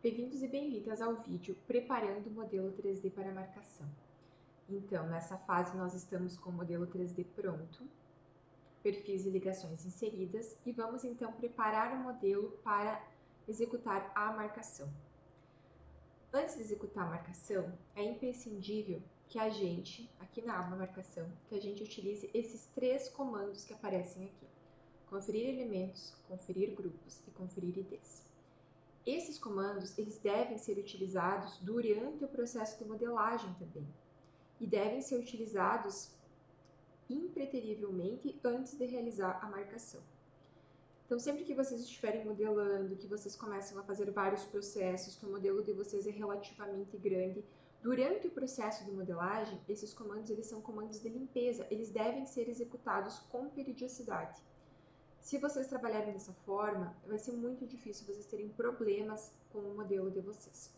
Bem-vindos e bem-vindas ao vídeo Preparando o Modelo 3D para Marcação. Então, nessa fase nós estamos com o modelo 3D pronto, perfis e ligações inseridas e vamos então preparar o modelo para executar a marcação. Antes de executar a marcação, é imprescindível que a gente, aqui na aba Marcação, que a gente utilize esses três comandos que aparecem aqui. Conferir elementos, conferir grupos e conferir IDs. Esses comandos eles devem ser utilizados durante o processo de modelagem também e devem ser utilizados impreterivelmente antes de realizar a marcação. Então, sempre que vocês estiverem modelando, que vocês começam a fazer vários processos, que o modelo de vocês é relativamente grande, durante o processo de modelagem, esses comandos eles são comandos de limpeza, eles devem ser executados com periodicidade. Se vocês trabalharem dessa forma, vai ser muito difícil vocês terem problemas com o modelo de vocês.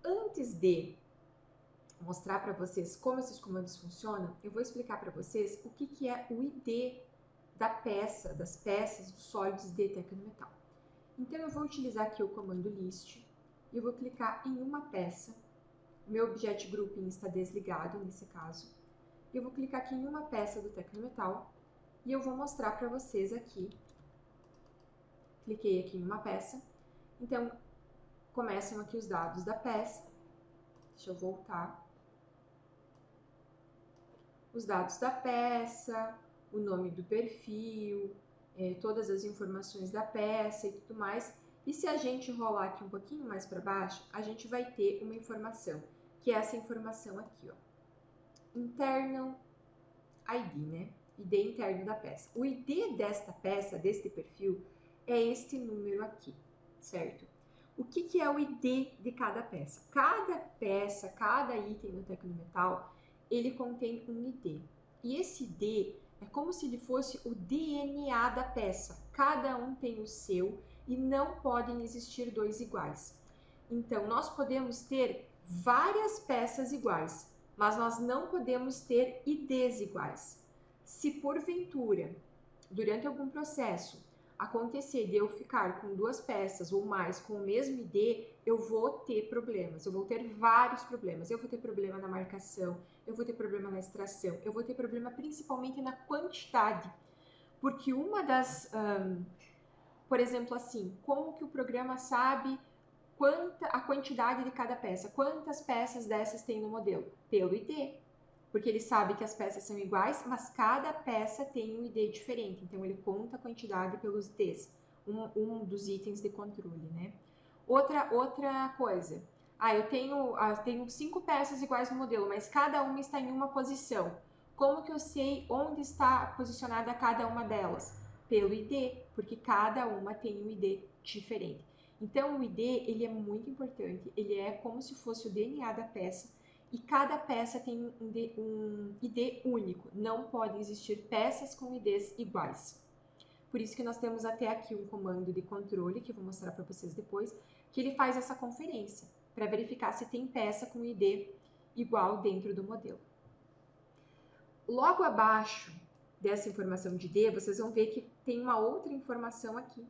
Antes de mostrar para vocês como esses comandos funcionam, eu vou explicar para vocês o que é o ID da peça, das peças dos sólidos de Tecnometal. Então, eu vou utilizar aqui o comando list e eu vou clicar em uma peça. O meu Object Grouping está desligado nesse caso. Eu vou clicar aqui em uma peça do Tecnometal. E eu vou mostrar para vocês aqui, cliquei aqui em uma peça, então começam aqui os dados da peça, deixa eu voltar, os dados da peça, o nome do perfil, todas as informações da peça e tudo mais, e se a gente rolar aqui um pouquinho mais para baixo, a gente vai ter uma informação, que é essa informação aqui, ó, Internal ID, né? ID interno da peça. O ID desta peça, deste perfil, é este número aqui, certo? O que é o ID de cada peça? Cada peça, cada item no Tecnometal, ele contém um ID. E esse ID é como se ele fosse o DNA da peça. Cada um tem o seu e não podem existir dois iguais. Então, nós podemos ter várias peças iguais, mas nós não podemos ter IDs iguais. Se porventura, durante algum processo, acontecer de eu ficar com duas peças ou mais com o mesmo ID, eu vou ter problemas, eu vou ter vários problemas. Eu vou ter problema na marcação, eu vou ter problema na extração, eu vou ter problema principalmente na quantidade. Porque uma das, por exemplo assim, como que o programa sabe a quantidade de cada peça? Quantas peças dessas tem no modelo? Pelo ID. Porque ele sabe que as peças são iguais, mas cada peça tem um ID diferente. Então, ele conta a quantidade pelos IDs, um dos itens de controle, né? Outra coisa. Eu tenho 5 peças iguais no modelo, mas cada uma está em uma posição. Como que eu sei onde está posicionada cada uma delas? Pelo ID, porque cada uma tem um ID diferente. Então, o ID, ele é muito importante. Ele é como se fosse o DNA da peça. E cada peça tem um ID único, não podem existir peças com IDs iguais. Por isso que nós temos até aqui um comando de controle, que eu vou mostrar para vocês depois, que ele faz essa conferência, para verificar se tem peça com ID igual dentro do modelo. Logo abaixo dessa informação de ID, vocês vão ver que tem uma outra informação aqui.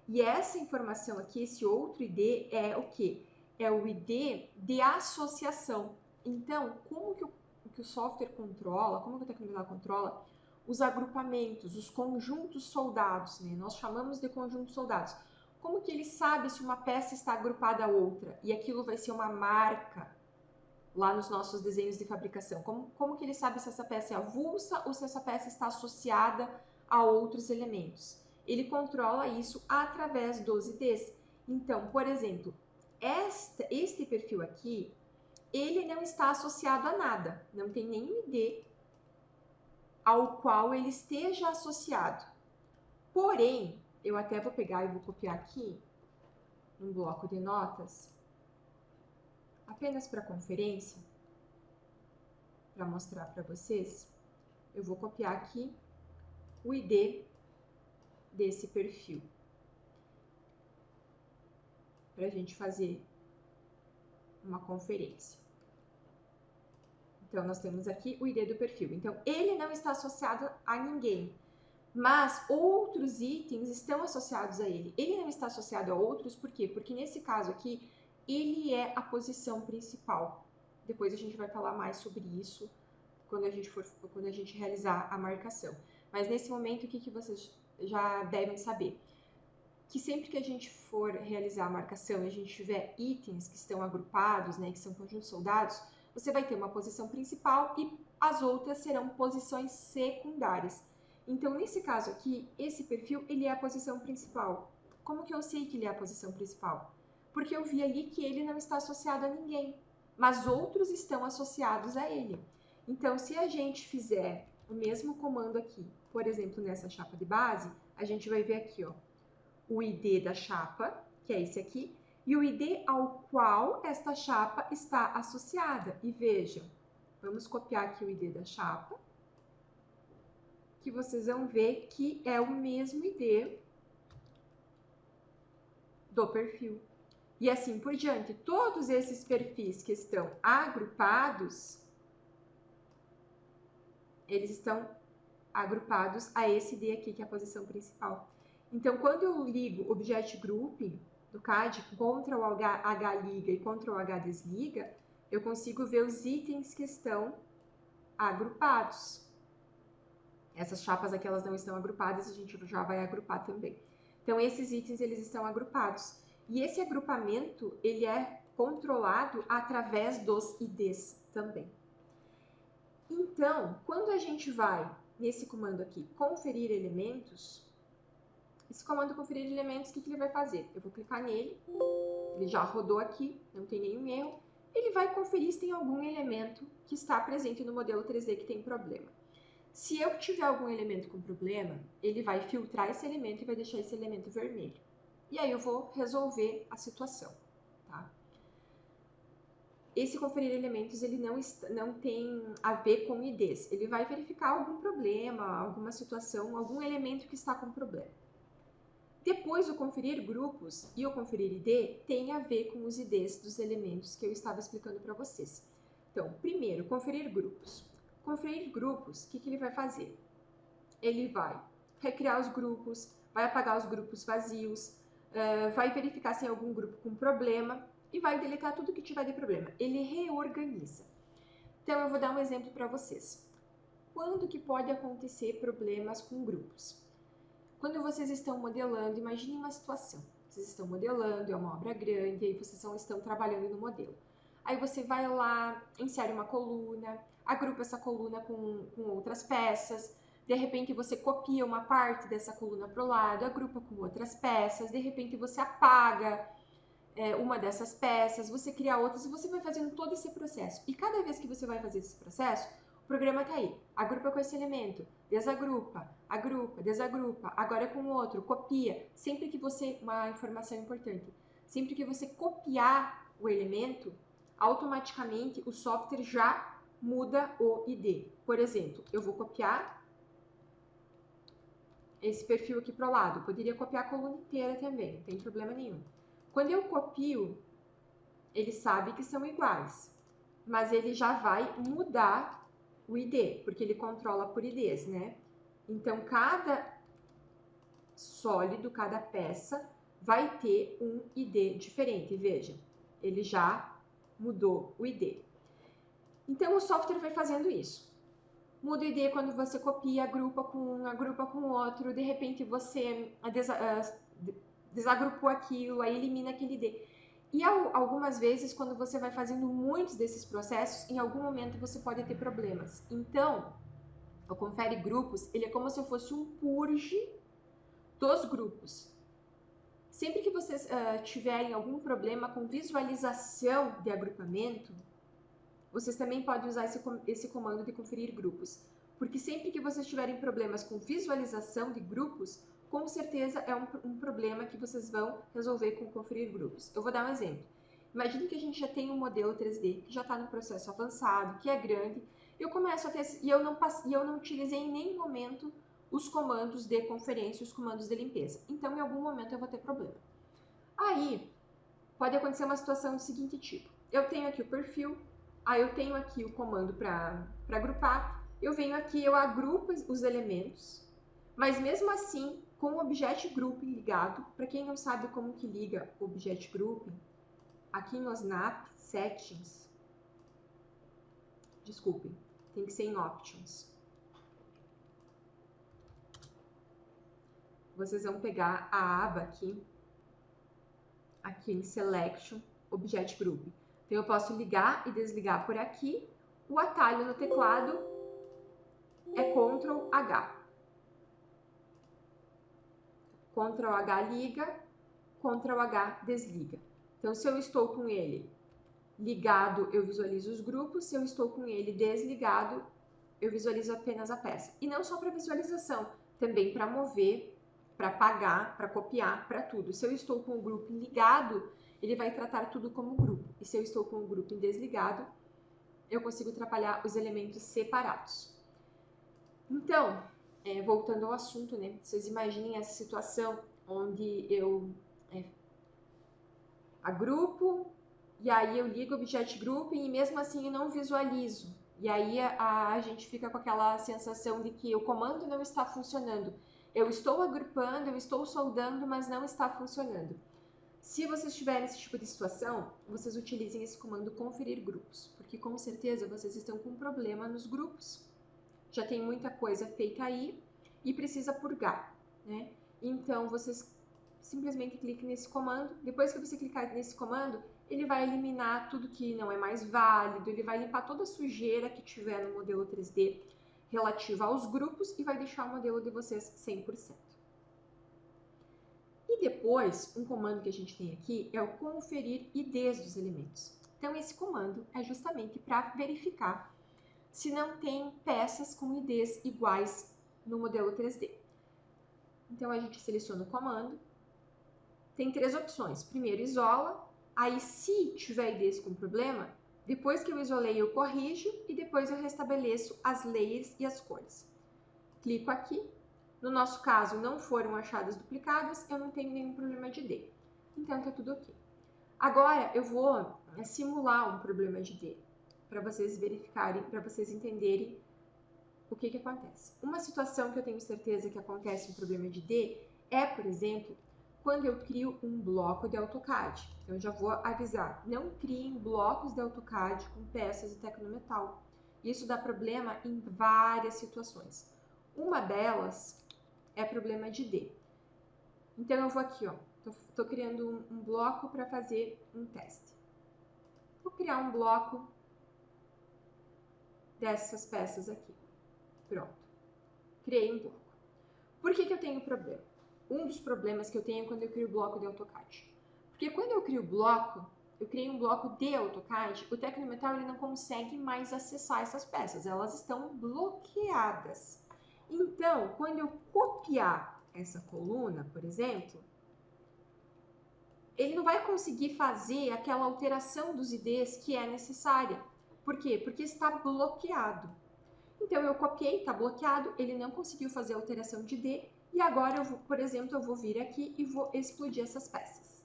E essa informação aqui, esse outro ID, é o quê? É o ID de associação. Então, como que o software controla, como que o Tecnometal controla os agrupamentos, os conjuntos soldados, né? Nós chamamos de conjuntos soldados. Como que ele sabe se uma peça está agrupada a outra? E aquilo vai ser uma marca lá nos nossos desenhos de fabricação. Como que ele sabe se essa peça é avulsa ou se essa peça está associada a outros elementos? Ele controla isso através dos IDs. Então, por exemplo, este perfil aqui, ele não está associado a nada, não tem nenhum ID ao qual ele esteja associado. Porém, eu até vou pegar e vou copiar aqui um bloco de notas, apenas para conferência, para mostrar para vocês. Eu vou copiar aqui o ID desse perfil, para a gente fazer uma conferência. Então, nós temos aqui o ID do perfil. Então, ele não está associado a ninguém, mas outros itens estão associados a ele. Ele não está associado a outros, por quê? Porque nesse caso aqui, ele é a posição principal. Depois a gente vai falar mais sobre isso quando a gente realizar a marcação. Mas nesse momento, o que vocês já devem saber? Que sempre que a gente for realizar a marcação e a gente tiver itens que estão agrupados, né, que são conjuntos soldados, você vai ter uma posição principal e as outras serão posições secundárias. Então, nesse caso aqui, esse perfil, ele é a posição principal. Como que eu sei que ele é a posição principal? Porque eu vi ali que ele não está associado a ninguém, mas outros estão associados a ele. Então, se a gente fizer o mesmo comando aqui, por exemplo, nessa chapa de base, a gente vai ver aqui, ó, o ID da chapa, que é esse aqui, e o ID ao qual esta chapa está associada. E vejam, vamos copiar aqui o ID da chapa, que vocês vão ver que é o mesmo ID do perfil. E assim por diante, todos esses perfis que estão agrupados, eles estão agrupados a esse ID aqui, que é a posição principal. Então, quando eu ligo Object Group do CAD contra o HLiga e contra o HDesliga, eu consigo ver os itens que estão agrupados. Essas chapas aqui, elas não estão agrupadas, a gente já vai agrupar também. Então, esses itens, eles estão agrupados. E esse agrupamento, ele é controlado através dos IDs também. Então, quando a gente vai nesse comando aqui, conferir elementos, esse comando conferir elementos, o que ele vai fazer? Eu vou clicar nele, ele já rodou aqui, não tem nenhum erro. Ele vai conferir se tem algum elemento que está presente no modelo 3D que tem problema. Se eu tiver algum elemento com problema, ele vai filtrar esse elemento e vai deixar esse elemento vermelho. E aí eu vou resolver a situação, tá? Esse conferir elementos, ele não tem a ver com IDs. Ele vai verificar algum problema, alguma situação, algum elemento que está com problema. Depois, o conferir grupos e o conferir ID tem a ver com os IDs dos elementos que eu estava explicando para vocês. Então, primeiro, conferir grupos. Conferir grupos, o que ele vai fazer? Ele vai recriar os grupos, vai apagar os grupos vazios, vai verificar se tem algum grupo com problema e vai deletar tudo que tiver de problema. Ele reorganiza. Então, eu vou dar um exemplo para vocês. Quando que pode acontecer problemas com grupos? Quando vocês estão modelando, imagine uma situação. Vocês estão modelando, é uma obra grande, e aí vocês estão trabalhando no modelo. Aí você vai lá, insere uma coluna, agrupa essa coluna com outras peças, de repente você copia uma parte dessa coluna para o lado, agrupa com outras peças, de repente você apaga uma dessas peças, você cria outras e você vai fazendo todo esse processo. E cada vez que você vai fazer esse processo, o programa está aí, agrupa com esse elemento, desagrupa, agrupa, desagrupa, agora com o outro, copia. Sempre que você, uma informação importante, sempre que você copiar o elemento, automaticamente o software já muda o ID. Por exemplo, eu vou copiar esse perfil aqui para o lado, poderia copiar a coluna inteira também, não tem problema nenhum. Quando eu copio, ele sabe que são iguais, mas ele já vai mudar o ID, porque ele controla por IDs, né? Então, cada sólido, cada peça vai ter um ID diferente. Veja, ele já mudou o ID. Então, o software vai fazendo isso. Muda o ID quando você copia, agrupa com outro, de repente você desagrupou aquilo, aí elimina aquele ID. E algumas vezes, quando você vai fazendo muitos desses processos, em algum momento você pode ter problemas. Então, o confere grupos, ele é como se fosse um purge dos grupos. Sempre que vocês tiverem algum problema com visualização de agrupamento, vocês também podem usar esse comando de conferir grupos. Porque sempre que vocês tiverem problemas com visualização de grupos, com certeza é um problema que vocês vão resolver com conferir grupos. Eu vou dar um exemplo. Imagine que a gente já tem um modelo 3D que já está no processo avançado, que é grande. Eu começo a ter, e eu não utilizei em nenhum momento os comandos de conferência, os comandos de limpeza. Então, em algum momento eu vou ter problema. Aí, pode acontecer uma situação do seguinte tipo. Eu tenho aqui o perfil, aí eu tenho aqui o comando para agrupar, eu venho aqui, eu agrupo os elementos, Mas mesmo assim, com o Object Grouping ligado, para quem não sabe como que liga o Object Grouping, aqui no Snap Settings, desculpem, tem que ser em Options. Vocês vão pegar a aba aqui em Selection, Object Grouping. Então, eu posso ligar e desligar por aqui. O atalho no teclado é Ctrl H. Ctrl H liga, Ctrl H desliga. Então, se eu estou com ele ligado, eu visualizo os grupos. Se eu estou com ele desligado, eu visualizo apenas a peça. E não só para visualização, também para mover, para apagar, para copiar, para tudo. Se eu estou com o grupo ligado, ele vai tratar tudo como grupo. E se eu estou com o grupo desligado, eu consigo trabalhar os elementos separados. Então, voltando ao assunto, né? Vocês imaginem essa situação onde eu agrupo, e aí eu ligo o Object Grouping e mesmo assim eu não visualizo. E aí a gente fica com aquela sensação de que o comando não está funcionando. Eu estou agrupando, eu estou soldando, mas não está funcionando. Se vocês tiverem esse tipo de situação, vocês utilizem esse comando conferir grupos, porque com certeza vocês estão com um problema nos grupos. Já tem muita coisa feita aí e precisa purgar, né? Então, vocês simplesmente cliquem nesse comando. Depois que você clicar nesse comando, ele vai eliminar tudo que não é mais válido, ele vai limpar toda a sujeira que tiver no modelo 3D relativa aos grupos e vai deixar o modelo de vocês 100%. E depois, um comando que a gente tem aqui é o conferir IDs dos elementos. Então, esse comando é justamente para verificar se não tem peças com IDs iguais no modelo 3D. Então, a gente seleciona o comando. Tem 3 opções. Primeiro, isola. Aí, se tiver IDs com problema, depois que eu isolei, eu corrijo e depois eu restabeleço as layers e as cores. Clico aqui. No nosso caso, não foram achadas duplicadas, eu não tenho nenhum problema de ID. Então, tá tudo ok. Agora, eu vou simular um problema de ID, para vocês verificarem, para vocês entenderem o que acontece. Uma situação que eu tenho certeza que acontece um problema de ID é, por exemplo, quando eu crio um bloco de AutoCAD. Então, eu já vou avisar, não criem blocos de AutoCAD com peças de tecnometal. Isso dá problema em várias situações. Uma delas é problema de ID. Então, eu vou aqui, ó, tô criando um bloco para fazer um teste. Vou criar um bloco dessas peças aqui. Pronto. Criei um bloco. Por que eu tenho problema? Um dos problemas que eu tenho é quando eu crio bloco de AutoCAD. Porque quando eu crio bloco, eu criei um bloco de AutoCAD, o Tecnometal ele não consegue mais acessar essas peças, elas estão bloqueadas. Então, quando eu copiar essa coluna, por exemplo, ele não vai conseguir fazer aquela alteração dos IDs que é necessária. Por quê? Porque está bloqueado. Então, eu copiei, está bloqueado, ele não conseguiu fazer a alteração de ID, e agora, por exemplo, eu vou vir aqui e vou explodir essas peças.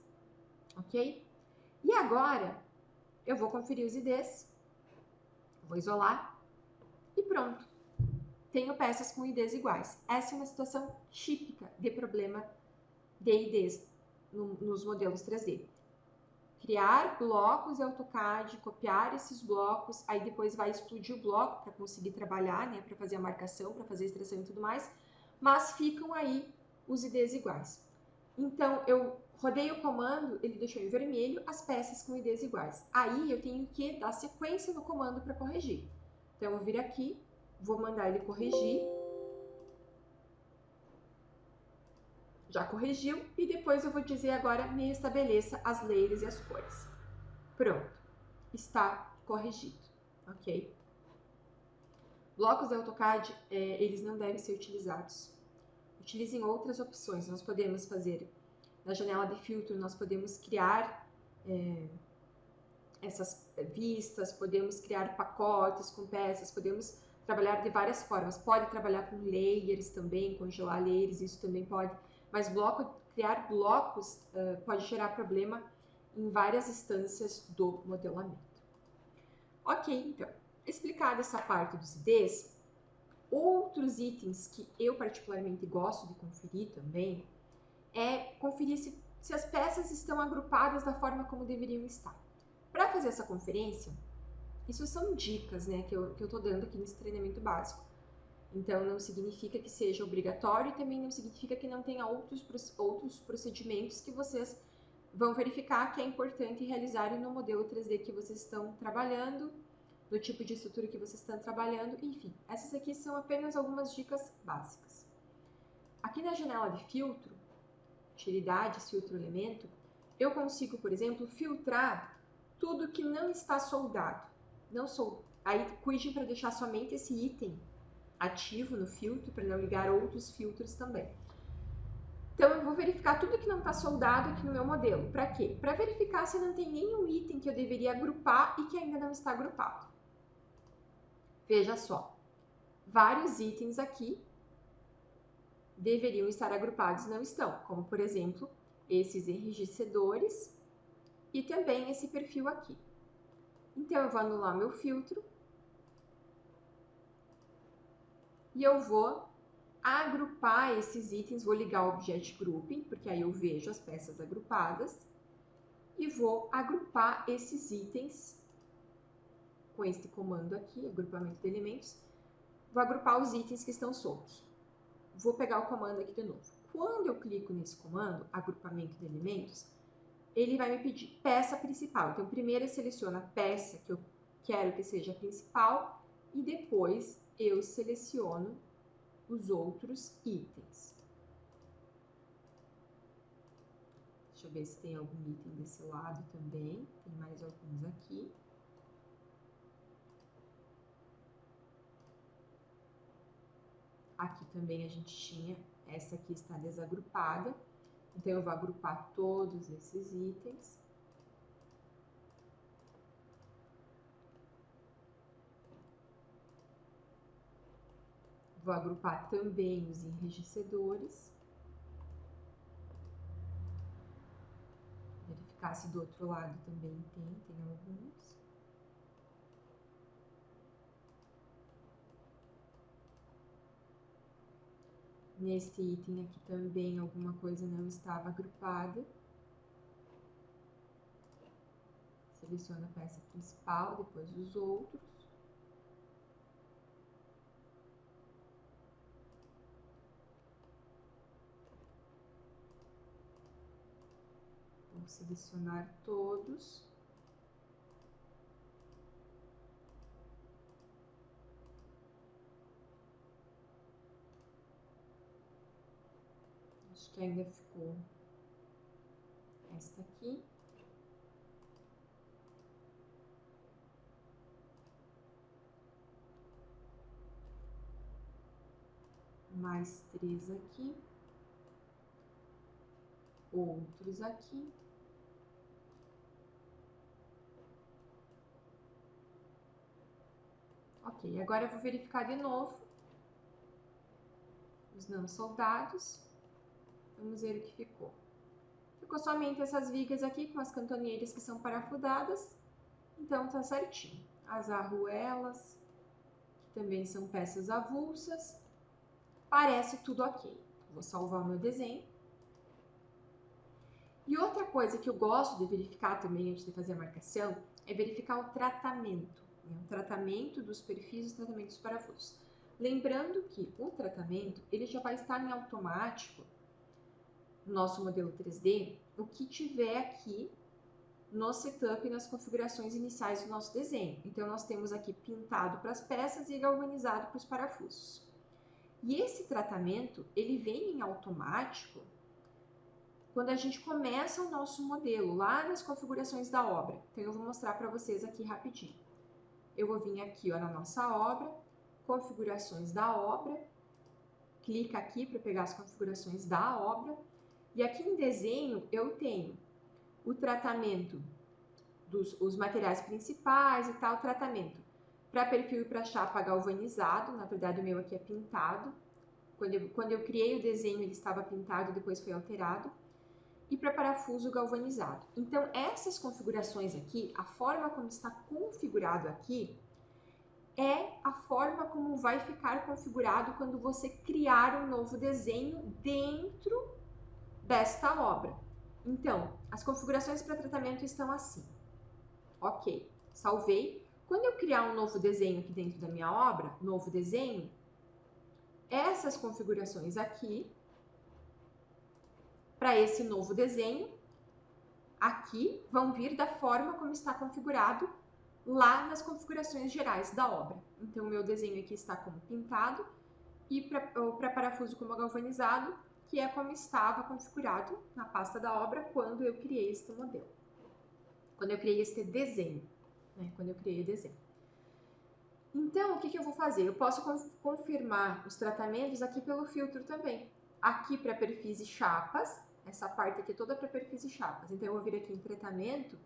Ok? E agora, eu vou conferir os IDs, vou isolar, e pronto. Tenho peças com IDs iguais. Essa é uma situação típica de problema de IDs nos modelos 3D. Criar blocos de AutoCAD, copiar esses blocos, aí depois vai explodir o bloco para conseguir trabalhar, né, para fazer a marcação, para fazer a extração e tudo mais, mas ficam aí os IDs iguais. Então, eu rodei o comando, ele deixou em vermelho as peças com IDs iguais. Aí, eu tenho que dar sequência no comando para corrigir. Então, eu vou vir aqui, vou mandar ele corrigir. Já corrigiu, e depois eu vou dizer agora, me restabeleça as layers e as cores. Pronto, está corrigido, ok? Blocos de AutoCAD, eles não devem ser utilizados. Utilizem outras opções, nós podemos fazer, na janela de filtro, nós podemos criar essas vistas, podemos criar pacotes com peças, podemos trabalhar de várias formas. Pode trabalhar com layers também, congelar layers, isso também pode. Mas criar blocos pode gerar problema em várias instâncias do modelamento. Ok, então, explicada essa parte dos IDs, Outros itens que eu particularmente gosto de conferir também é conferir se as peças estão agrupadas da forma como deveriam estar. Para fazer essa conferência, isso são dicas, né, que eu estou dando aqui nesse treinamento básico. Então, não significa que seja obrigatório e também não significa que não tenha outros procedimentos que vocês vão verificar que é importante realizarem no modelo 3D que vocês estão trabalhando, no tipo de estrutura que vocês estão trabalhando, enfim. Essas aqui são apenas algumas dicas básicas. Aqui na janela de filtro, utilidades, filtro elemento, eu consigo, por exemplo, filtrar tudo que não está soldado. Aí cuide para deixar somente esse item ativo no filtro, para não ligar outros filtros também. Então, eu vou verificar tudo que não está soldado aqui no meu modelo. Para quê? Para verificar se não tem nenhum item que eu deveria agrupar e que ainda não está agrupado. Veja só, vários itens aqui deveriam estar agrupados e não estão, como por exemplo, esses enrijecedores e também esse perfil aqui. Então, eu vou anular meu filtro e eu vou agrupar esses itens, vou ligar o Object Grouping, porque aí eu vejo as peças agrupadas, e vou agrupar esses itens com este comando aqui, agrupamento de elementos, vou agrupar os itens que estão soltos. Vou pegar o comando aqui de novo. Quando eu clico nesse comando, agrupamento de elementos, ele vai me pedir peça principal. Então, primeiro eu seleciono a peça que eu quero que seja a principal e depois eu seleciono os outros itens. Deixa eu ver se tem algum item desse lado também. Tem mais alguns aqui. Aqui também a gente tinha, essa aqui está desagrupada. Então, eu vou agrupar todos esses itens. Vou agrupar também os enrijecedores. Verificar se do outro lado também tem alguns. Neste item aqui também alguma coisa não estava agrupada. Seleciono a peça principal, depois os outros. Vou selecionar todos. Acho que ainda ficou esta aqui. Mais 3 aqui. Outros aqui. Ok, agora eu vou verificar de novo os não soldados. Vamos ver o que ficou. Ficou somente essas vigas aqui com as cantoneiras que são parafusadas. Então, tá certinho. As arruelas, que também são peças avulsas. Parece tudo ok. Vou salvar o meu desenho. E outra coisa que eu gosto de verificar também antes de fazer a marcação é verificar o tratamento. O tratamento dos perfis e o tratamento dos parafusos. Lembrando que o tratamento ele já vai estar em automático no nosso modelo 3D, o que tiver aqui no setup e nas configurações iniciais do nosso desenho. Então, nós temos aqui pintado para as peças e galvanizado para os parafusos. E esse tratamento, ele vem em automático quando a gente começa o nosso modelo, lá nas configurações da obra. Então, eu vou mostrar para vocês aqui rapidinho. Eu vou vir aqui ó, na nossa obra, configurações da obra, clica aqui para pegar as configurações da obra, e aqui em desenho eu tenho o tratamento dos materiais principais e tal, tratamento para perfil e para chapa galvanizado, na verdade o meu aqui é pintado, quando eu criei o desenho ele estava pintado, depois foi alterado, e para parafuso galvanizado. Então essas configurações aqui, a forma como está configurado aqui, é a forma como vai ficar configurado quando você criar um novo desenho dentro desta obra. Então, as configurações para tratamento estão assim. Ok, salvei. Quando eu criar um novo desenho aqui dentro da minha obra, novo desenho, essas configurações aqui, para esse novo desenho, aqui vão vir da forma como está configurado lá nas configurações gerais da obra. Então, o meu desenho aqui está como pintado e para parafuso como galvanizado, que é como estava configurado na pasta da obra quando eu criei este modelo. Quando eu criei este desenho, né? Quando eu criei o desenho. Então, o que eu vou fazer? Eu posso confirmar os tratamentos aqui pelo filtro também. Aqui para perfis e chapas, essa parte aqui toda para perfis e chapas. Então, eu vou vir aqui em tratamento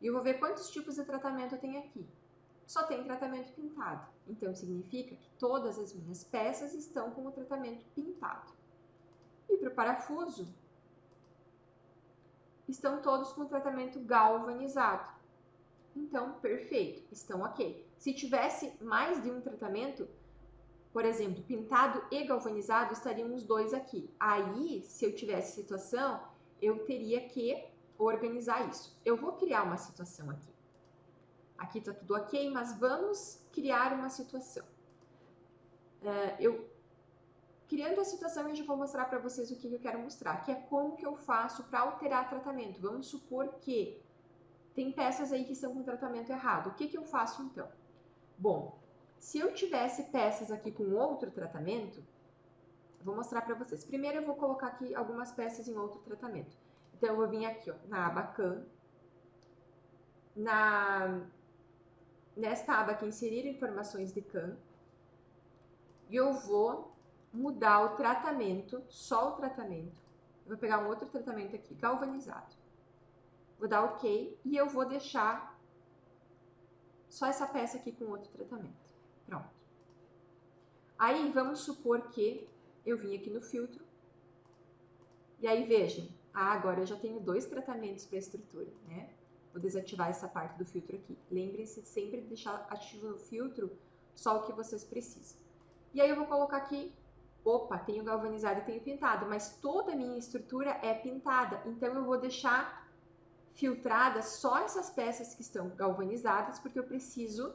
e eu vou ver quantos tipos de tratamento eu tenho aqui. Só tem tratamento pintado. Então, significa que todas as minhas peças estão com o tratamento pintado. E para o parafuso, estão todos com o tratamento galvanizado. Então, perfeito, estão ok. Se tivesse mais de um tratamento, por exemplo, pintado e galvanizado, estariam os dois aqui. Aí, se eu tivesse situação, eu teria que organizar isso. Eu vou criar uma situação aqui. Aqui está tudo ok, mas vamos criar uma situação. Criando a situação, eu já vou mostrar para vocês o que eu quero mostrar, que é como que eu faço para alterar tratamento. Vamos supor que tem peças aí que estão com tratamento errado. O que eu faço então? Bom, se eu tivesse peças aqui com outro tratamento, eu vou mostrar para vocês. Primeiro eu vou colocar aqui algumas peças em outro tratamento. Então eu vou vir aqui, ó, na aba CAN, nesta aba aqui, inserir informações de CAN, e eu vou mudar o tratamento, só o tratamento. Eu vou pegar um outro tratamento aqui, galvanizado. Vou dar OK e eu vou deixar só essa peça aqui com outro tratamento. Pronto. Aí, vamos supor que eu vim aqui no filtro. E aí, vejam. Agora eu já tenho dois tratamentos para a estrutura, né? Vou desativar essa parte do filtro aqui. Lembrem-se sempre de deixar ativo no filtro só o que vocês precisam. E aí, eu vou colocar aqui. Opa, tenho galvanizado e tenho pintado, mas toda a minha estrutura é pintada. Então, eu vou deixar filtradas só essas peças que estão galvanizadas, porque eu preciso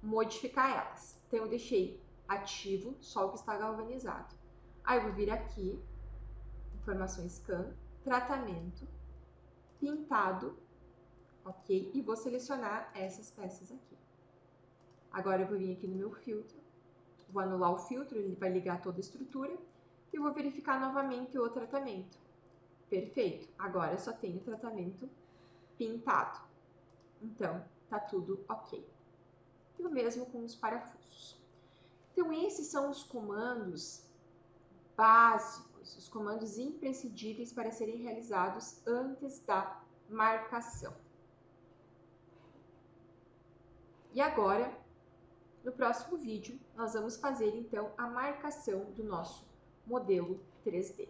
modificar elas. Então, eu deixei ativo só o que está galvanizado. Aí, eu vou vir aqui, informações CAN, tratamento, pintado, ok? E vou selecionar essas peças aqui. Agora, eu vou vir aqui no meu filtro, vou anular o filtro, ele vai ligar toda a estrutura, e eu vou verificar novamente o tratamento. Perfeito. Agora eu só tenho tratamento pintado. Então, tá tudo ok. E o mesmo com os parafusos. Então, esses são os comandos básicos, os comandos imprescindíveis para serem realizados antes da marcação. E agora, no próximo vídeo, nós vamos fazer, então, a marcação do nosso modelo 3D.